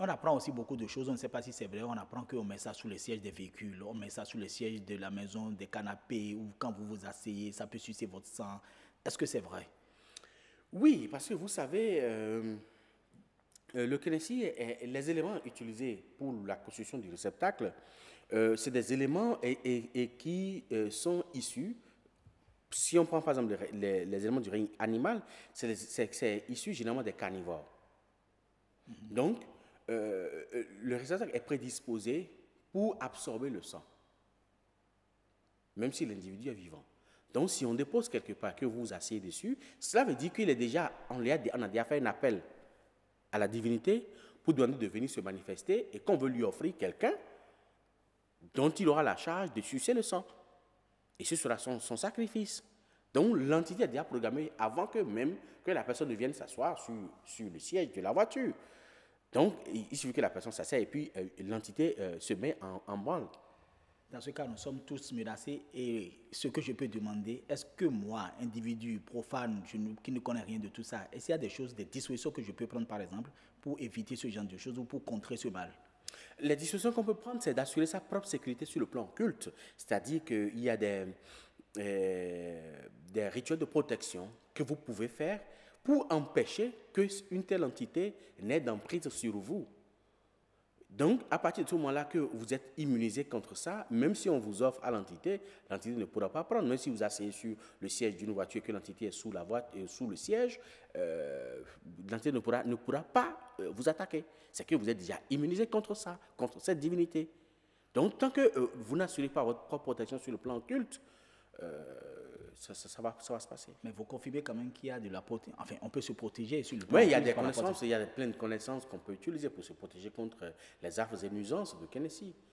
On apprend aussi beaucoup de choses, on ne sait pas si c'est vrai, on apprend qu'on met ça sous les sièges des véhicules, on met ça sous les sièges de la maison, des canapés, ou quand vous vous asseyez, ça peut sucer votre sang. Est-ce que c'est vrai? Oui, parce que vous savez, le Kennedy, les éléments utilisés pour la construction du réceptacle, c'est des éléments qui sont issus, si on prend par exemple les éléments du règne animal, c'est issu généralement des carnivores. Donc, le réceptacle est prédisposé pour absorber le sang, même si l'individu est vivant. Donc, si on dépose quelque part, que vous vous asseyez dessus, cela veut dire qu'il est déjà, on a déjà fait un appel à la divinité pour demander de venir se manifester et qu'on veut lui offrir quelqu'un dont il aura la charge de sucer le sang. Et ce sera son sacrifice. Donc, l'entité est déjà programmée avant que même que la personne ne vienne s'asseoir sur le siège de la voiture. Donc, il suffit que la personne s'asseye et puis l'entité se met en branle. Dans ce cas, nous sommes tous menacés et ce que je peux demander, est-ce que moi, individu profane, qui ne connais rien de tout ça, est-ce qu'il y a des choses, des dispositions que je peux prendre par exemple pour éviter ce genre de choses ou pour contrer ce mal? Les dispositions qu'on peut prendre, c'est d'assurer sa propre sécurité sur le plan culte. C'est-à-dire qu'il y a des rituels de protection que vous pouvez faire pour empêcher qu'une telle entité n'ait d'emprise sur vous. Donc, à partir de ce moment-là que vous êtes immunisé contre ça, même si on vous offre à l'entité ne pourra pas prendre. Même si vous asseyez sur le siège d'une voiture et que l'entité est sous la voiture, sous le siège, l'entité ne pourra pas vous attaquer. C'est que vous êtes déjà immunisé contre ça, contre cette divinité. Donc, tant que vous n'assurez pas votre propre protection sur le plan occulte, ça va se passer. Mais vous confirmez quand même qu'il y a de la protection. Enfin, on peut se protéger sur le plan Oui, il y a occulte des par la connaissances, protection. il y a plein de connaissances qu'on peut utiliser pour se protéger contre les affres et nuisances de Kennedy.